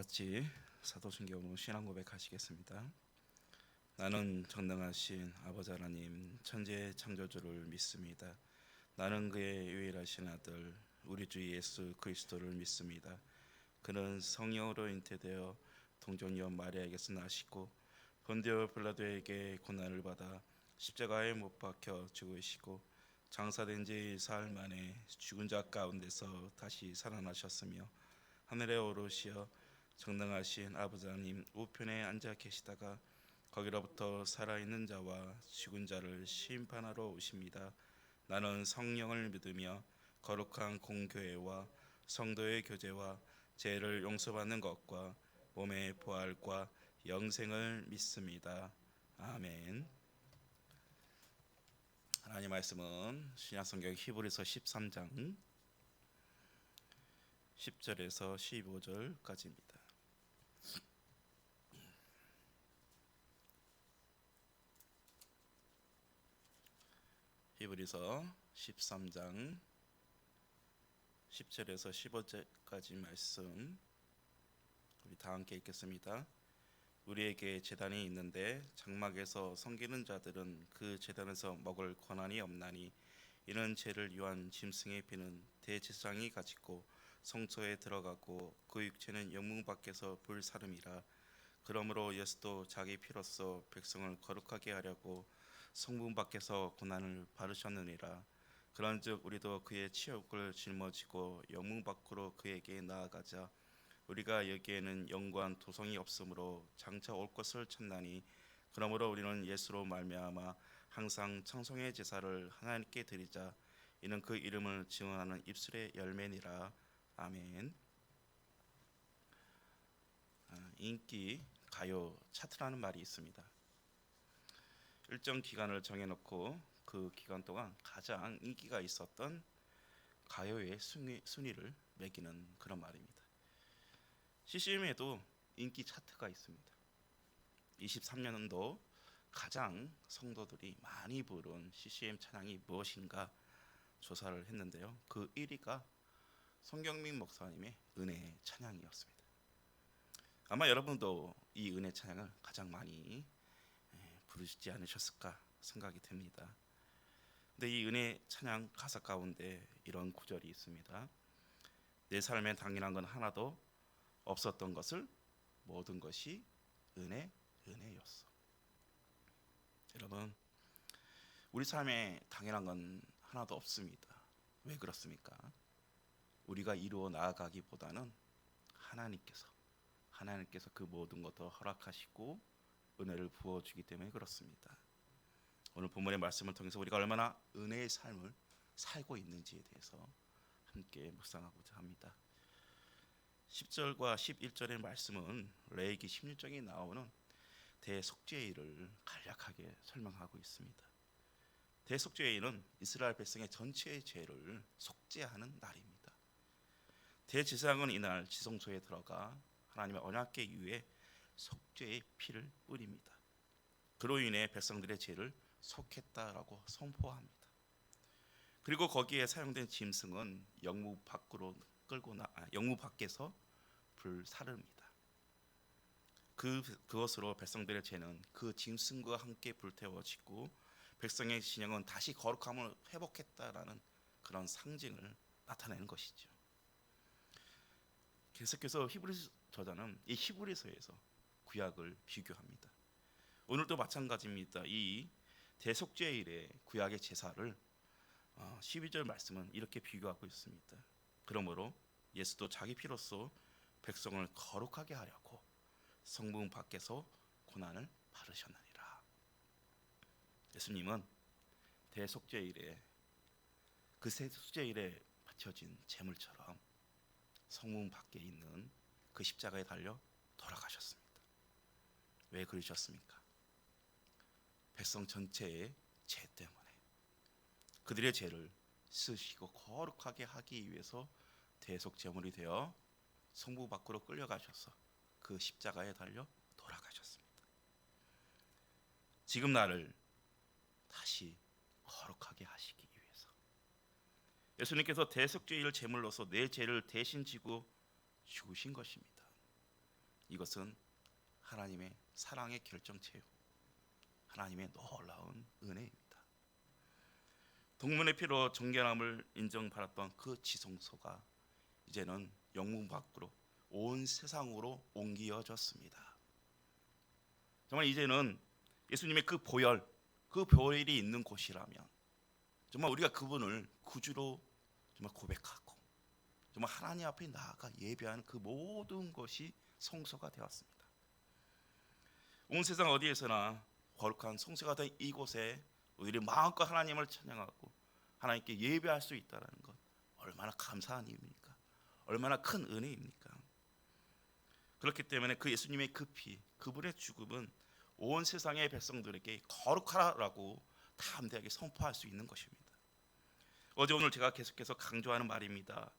같이 사도신경으로 신앙 고백하시겠습니다. 나는 전능하신 아버지 하나님 천지의 창조주를 믿습니다. 나는 그의 유일하신 아들 우리 주 예수 그리스도를 믿습니다. 그는 성령으로 잉태되어 동정녀 마리아에게서 나시고 본디오 빌라도에게 고난을 받아 십자가에 못 박혀 죽으시고 장사된 지 사흘 만에 죽은 자 가운데서 다시 살아나셨으며 하늘에 오르시어 정당하신 아버지 하나님 우편에 앉아 계시다가 거기로부터 살아있는 자와 죽은 자를 심판하러 오십니다. 나는 성령을 믿으며 거룩한 공교회와 성도의 교제와 죄를 용서받는 것과 몸의 부활과 영생을 믿습니다. 아멘. 하나님 말씀은 신약성경 히브리서 13장 10절에서 15절까지입니다. 히브리서 13장 10절에서 15절까지 말씀 우리 다 함께 읽겠습니다. 우리에게 제단이 있는데 장막에서 섬기는 자들은 그 제단에서 먹을 권한이 없나니 이는 죄를 위한 짐승의 피는 대제사장이 가지고 성소에 들어가고 그 육체는 영문 밖에서 불사름이라. 그러므로 예수도 자기 피로써 백성을 거룩하게 하려고 성문 밖에서 고난을 받으셨느니라. 그런즉 우리도 그의 치욕을 짊어지고 영문 밖으로 그에게 나아가자. 우리가 여기에는 영광 도성이 없으므로 장차 올 것을 찾나니 그러므로 우리는 예수로 말미암아 항상 청송의 제사를 하나님께 드리자. 이는 그 이름을 증언하는 입술의 열매니라. 아멘. 인기 가요 차트라는 말이 있습니다. 일정 기간을 정해놓고 그 기간 동안 가장 인기가 있었던 가요의 순위를 매기는 그런 말입니다. CCM에도 인기 차트가 있습니다. 23년도 가장 성도들이 많이 부른 CCM 찬양이 무엇인가 조사를 했는데요. 그 1위가 송경민 목사님의 은혜 찬양이었습니다. 아마 여러분도 이 은혜 찬양을 가장 많이 부르시지 않으셨을까 생각이 됩니다. 근데 이 은혜 찬양 가사 가운데 이런 구절이 있습니다. 내 삶에 당연한 건 하나도 없었던 것을 모든 것이 은혜였어. 여러분, 우리 삶에 당연한 건 하나도 없습니다. 왜 그렇습니까? 우리가 이루어 나아가기보다는 하나님께서 그 모든 것을 허락하시고 은혜를 부어주기 때문에 그렇습니다. 오늘 본문의 말씀을 통해서 우리가 얼마나 은혜의 삶을 살고 있는지에 대해서 함께 묵상하고자 합니다. 10절과 11절의 말씀은 레위기 16장에 나오는 대속죄일을 간략하게 설명하고 있습니다. 대속죄일은 이스라엘 백성의 전체의 죄를 속죄하는 날입니다. 대제사장은 이날 지성소에 들어가 하나님의 언약궤 위에 속죄의 피를 뿌립니다. 그로 인해 백성들의 죄를 속했다라고 선포합니다. 그리고 거기에 사용된 짐승은 영무 밖에서 불사릅니다. 그것으로 백성들의 죄는 그 짐승과 함께 불태워지고 백성의 신령은 다시 거룩함을 회복했다라는 그런 상징을 나타내는 것이죠. 계속해서 히브리서 저자는 이 히브리서에서 구약을 비교합니다. 오늘도 마찬가지입니다. 이 대속죄일의 구약의 제사를 12절 말씀은 이렇게 비교하고 있습니다. 그러므로 예수도 자기 피로써 백성을 거룩하게 하려고 성문 밖에서 고난을 받으셨느니라. 예수님은 대속죄일에 그 대속죄일에 바쳐진 제물처럼 성문 밖에 있는 그 십자가에 달려 돌아가셨습니다. 왜 그러셨습니까? 백성 전체의 죄 때문에 그들의 죄를 씻으시고 거룩하게 하기 위해서 대속제물이 되어 성문 밖으로 끌려가셔서 그 십자가에 달려 돌아가셨습니다. 지금 나를 다시 거룩하게 하시기 위해서 예수님께서 대속죄일 제물로서 내 죄를 대신 지고 죽으신 것입니다. 이것은 하나님의 사랑의 결정체요, 하나님의 놀라운 은혜입니다. 동문의 피로 정결함을 인정받았던 그 지성소가 이제는 영문 밖으로 온 세상으로 옮겨졌습니다. 정말 이제는 예수님의 그 보혈이 있는 곳이라면 정말 우리가 그분을 구주로 정말 고백하고 정말 하나님 앞에 나아가 예배하는 그 모든 것이 성소가 되었습니다. 온 세상 어디에서나 거룩한 성소가 된 이곳에 우리를 마음껏 하나님을 찬양하고 하나님께 예배할 수 있다는 것, 얼마나 감사한 일입니까? 얼마나 큰 은혜입니까? 그렇기 때문에 그 예수님의 그 피, 그분의 죽음은 온 세상의 백성들에게 거룩하라고 담대하게 선포할 수 있는 것입니다. 어제 오늘 제가 계속해서 강조하는 말입니다.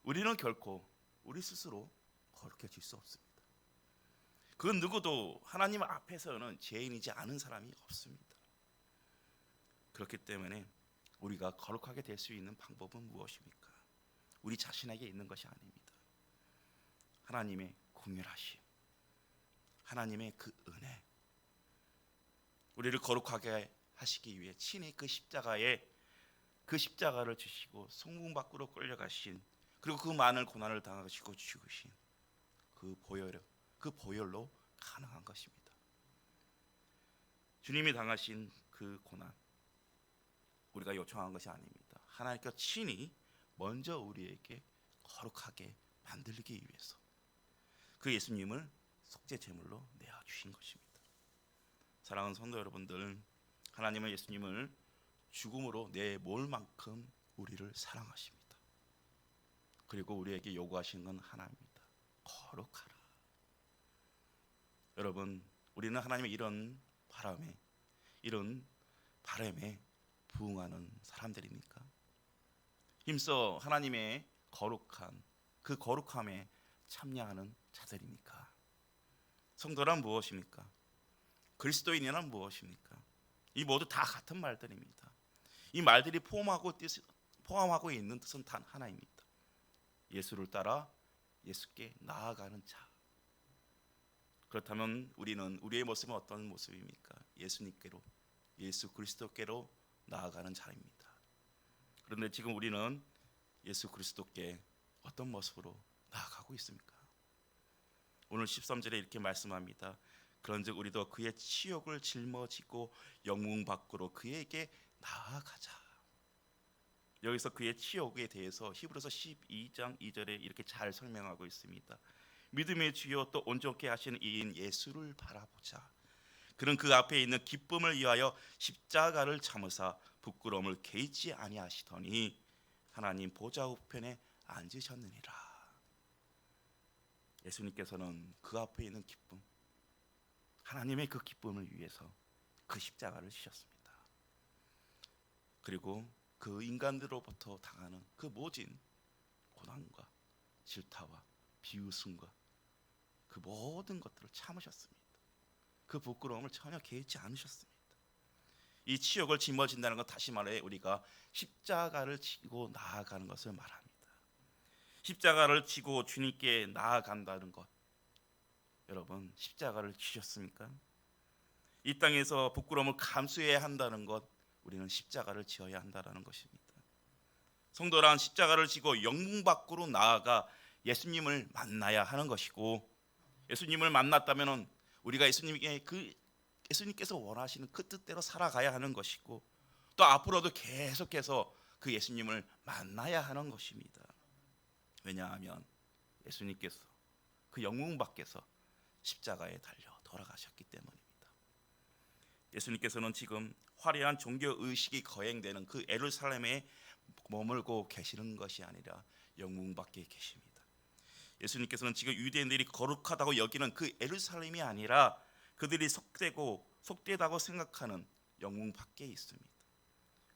우리는 결코 우리 스스로 거룩해질 수 없습니다. 그 누구도 하나님 앞에서는 죄인이지 않은 사람이 없습니다. 그렇기 때문에 우리가 거룩하게 될 수 있는 방법은 무엇입니까? 우리 자신에게 있는 것이 아닙니다. 하나님의 긍휼하심, 하나님의 그 은혜, 우리를 거룩하게 하시기 위해 친히 그 십자가를 주시고 성문 밖으로 끌려가신, 그리고 그 많은 고난을 당하시고 죽으신 그 보혈로 가능한 것입니다. 주님이 당하신 그 고난, 우리가 요청한 것이 아닙니다. 하나님께서 친히 먼저 우리에게 거룩하게 만들기 위해서 그 예수님을 속죄 제물로 내어 주신 것입니다. 사랑하는 성도 여러분들, 하나님은 예수님을 죽음으로 내몰 만큼 우리를 사랑하십니다. 그리고 우리에게 요구하시는 건 하나입니다. 거룩하라. 여러분, 우리는 하나님의 이런 바람에 부응하는 사람들입니까? 힘써 하나님의 그 거룩함에 참여하는 자들입니까? 성도란 무엇입니까? 그리스도인이란 무엇입니까? 이 모두 다 같은 말들입니다. 이 말들이 포함하고 있는 뜻은 단 하나입니다. 예수를 따라 예수께 나아가는 자. 그렇다면 우리는 우리의 모습은 어떤 모습입니까? 예수 그리스도께로 나아가는 자입니다. 그런데 지금 우리는 예수 그리스도께 어떤 모습으로 나아가고 있습니까? 오늘 13절에 이렇게 말씀합니다. 그런즉 우리도 그의 치욕을 짊어지고 영문 밖으로 그에게 나아가자. 여기서 그의 치욕에 대해서 히브리서 12장 2절에 이렇게 잘 설명하고 있습니다. 믿음의 주요 또 온전케 하시는 이인 예수를 바라보자. 그는 그 앞에 있는 기쁨을 위하여 십자가를 참으사 부끄러움을 개의치 아니하시더니 하나님 보좌 우편에 앉으셨느니라. 예수님께서는 그 앞에 있는 기쁨, 하나님의 그 기쁨을 위해서 그 십자가를 지셨습니다. 그리고 그 인간들로부터 당하는 그 모진 고난과 질타와 비웃음과 그 모든 것들을 참으셨습니다. 그 부끄러움을 전혀 개의치 않으셨습니다. 이 치욕을 짊어진다는 것, 다시 말해 우리가 십자가를 지고 나아가는 것을 말합니다. 십자가를 지고 주님께 나아간다는 것, 여러분 십자가를 지셨습니까? 이 땅에서 부끄러움을 감수해야 한다는 것, 우리는 십자가를 지어야 한다는 것입니다. 성도란 십자가를 지고 영문 밖으로 나아가 예수님을 만나야 하는 것이고, 예수님을 만났다면 우리가 예수님께서 원하시는 그 뜻대로 살아가야 하는 것이고, 또 앞으로도 계속해서 그 예수님을 만나야 하는 것입니다. 왜냐하면 예수님께서 그 영문 밖에서 십자가에 달려 돌아가셨기 때문입니다. 예수님께서는 지금 화려한 종교 의식이 거행되는 그 예루살렘에 머물고 계시는 것이 아니라 영문 밖에 계십니다. 예수님께서는 지금 유대인들이 거룩하다고 여기는 그 예루살렘이 아니라 그들이 속되다고 생각하는 영문 밖에 있습니다.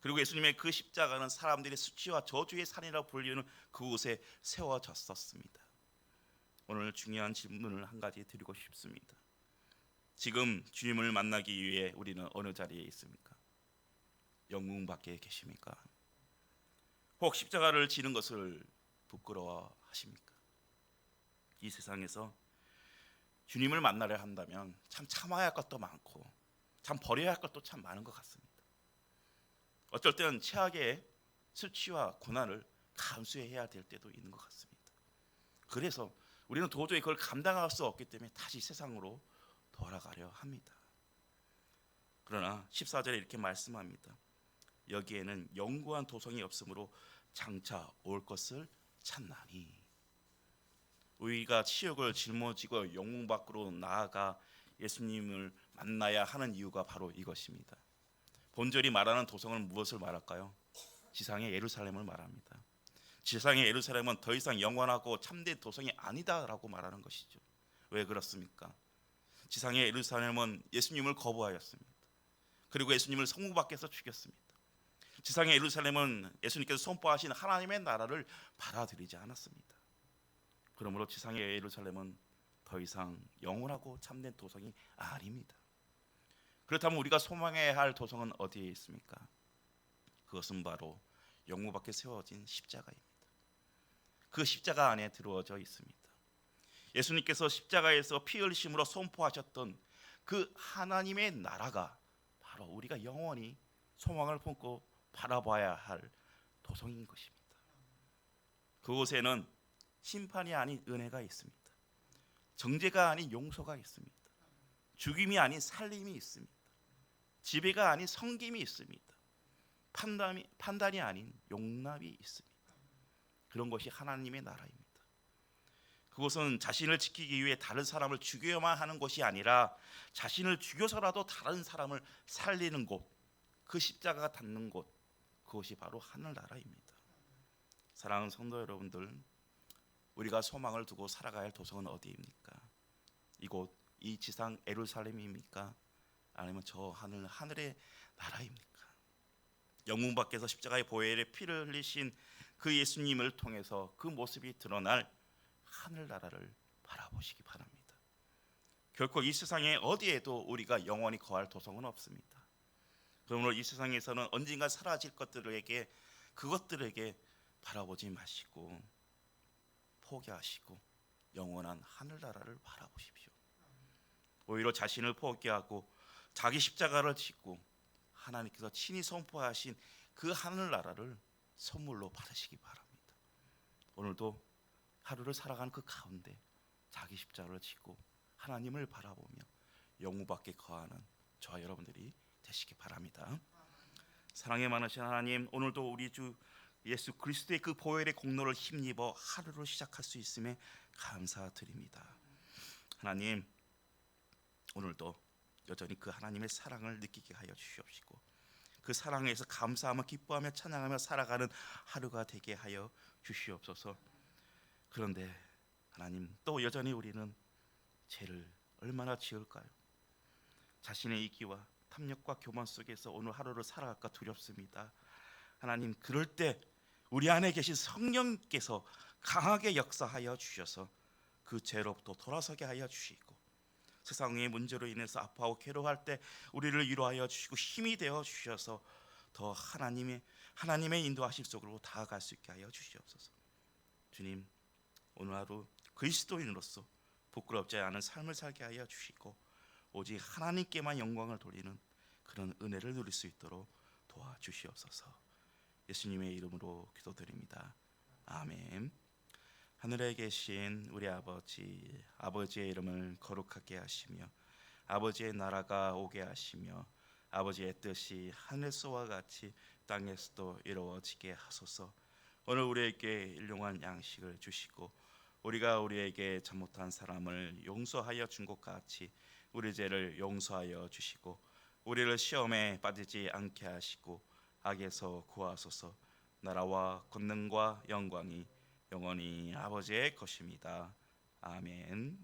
그리고 예수님의 그 십자가는 사람들의 수치와 저주의 산이라고 불리는 그곳에 세워졌었습니다. 오늘 중요한 질문을 한 가지 드리고 싶습니다. 지금 주님을 만나기 위해 우리는 어느 자리에 있습니까? 영문 밖에 계십니까? 혹 십자가를 지는 것을 부끄러워하십니까? 이 세상에서 주님을 만나려 한다면 참 참아야 할 것도 많고 참 버려야 할 것도 참 많은 것 같습니다. 어쩔 때는 최악의 수치와 고난을 감수해야 될 때도 있는 것 같습니다. 그래서 우리는 도저히 그걸 감당할 수 없기 때문에 다시 세상으로 돌아가려 합니다. 그러나 14절에 이렇게 말씀합니다. 여기에는 영구한 도성이 없으므로 장차 올 것을 찾나니. 우리가 치욕을 짊어지고 영웅 밖으로 나아가 예수님을 만나야 하는 이유가 바로 이것입니다. 본절이 말하는 도성은 무엇을 말할까요? 지상의 예루살렘을 말합니다. 지상의 예루살렘은 더 이상 영원하고 참된 도성이 아니다라고 말하는 것이죠. 왜 그렇습니까? 지상의 예루살렘은 예수님을 거부하였습니다. 그리고 예수님을 성문 밖에서 죽였습니다. 지상의 예루살렘은 예수님께서 선포하신 하나님의 나라를 받아들이지 않았습니다. 그러므로 지상의 예루살렘은 더 이상 영원하고 참된 도성이 아닙니다. 그렇다면 우리가 소망해야 할 도성은 어디에 있습니까? 그것은 바로 영문 밖에 세워진 십자가입니다. 그 십자가 안에 들어져 있습니다. 예수님께서 십자가에서 피 흘리심으로 선포하셨던 그 하나님의 나라가 바로 우리가 영원히 소망을 품고 바라봐야 할 도성인 것입니다. 그곳에는 심판이 아닌 은혜가 있습니다. 정죄가 아닌 용서가 있습니다. 죽임이 아닌 살림이 있습니다. 지배가 아닌 섬김이 있습니다. 판단이 아닌 용납이 있습니다. 그런 것이 하나님의 나라입니다. 그것은 자신을 지키기 위해 다른 사람을 죽여야만 하는 것이 아니라 자신을 죽여서라도 다른 사람을 살리는 곳, 그 십자가가 닿는 곳, 그것이 바로 하늘나라입니다. 사랑하는 성도 여러분들, 우리가 소망을 두고 살아가야 할 도성은 어디입니까? 이곳, 이 지상 예루살렘입니까? 아니면 저 하늘의 나라입니까? 영문 밖에서 십자가의 보혈에 피를 흘리신 그 예수님을 통해서 그 모습이 드러날 하늘나라를 바라보시기 바랍니다. 결코 이 세상에 어디에도 우리가 영원히 거할 도성은 없습니다. 그러므로 이 세상에서는 언젠가 사라질 그것들에게 바라보지 마시고 포기하시고 영원한 하늘나라를 바라보십시오. 오히려 자신을 포기하고 자기 십자가를 짓고 하나님께서 친히 선포하신 그 하늘나라를 선물로 받으시기 바랍니다. 오늘도 하루를 살아가는 그 가운데 자기 십자가를 짓고 하나님을 바라보며 영웅 밖에 거하는 저와 여러분들이 되시기 바랍니다. 사랑에 많으신 하나님, 오늘도 우리 주 예수 그리스도의 그 보혈의 공로를 힘입어 하루를 시작할 수 있음에 감사드립니다. 하나님, 오늘도 여전히 그 하나님의 사랑을 느끼게 하여 주시옵시고 그 사랑에서 감사하며 기뻐하며 찬양하며 살아가는 하루가 되게 하여 주시옵소서. 그런데 하나님, 또 여전히 우리는 죄를 얼마나 지을까요? 자신의 이기와 탐욕과 교만 속에서 오늘 하루를 살아갈까 두렵습니다. 하나님, 그럴 때 우리 안에 계신 성령께서 강하게 역사하여 주셔서 그 죄로부터 돌아서게 하여 주시고 세상의 문제로 인해서 아파하고 괴로워할 때 우리를 위로하여 주시고 힘이 되어 주셔서 더 하나님의 인도하심 속으로 다가갈 수 있게 하여 주시옵소서. 주님, 오늘 하루 그리스도인으로서 부끄럽지 않은 삶을 살게 하여 주시고 오직 하나님께만 영광을 돌리는 그런 은혜를 누릴 수 있도록 도와주시옵소서. 예수님의 이름으로 기도드립니다. 아멘. 하늘에 계신 우리 아버지의 이름을 거룩하게 하시며 아버지의 나라가 오게 하시며 아버지의 뜻이 하늘에서와 같이 땅에서도 이루어지게 하소서. 오늘 우리에게 일용할 양식을 주시고 우리가 우리에게 잘못한 사람을 용서하여 준 것 같이 우리 죄를 용서하여 주시고 우리를 시험에 빠지지 않게 하시고 악에서 구하소서. 나라와 권능과 영광이 영원히 아버지의 것입니다. 아멘.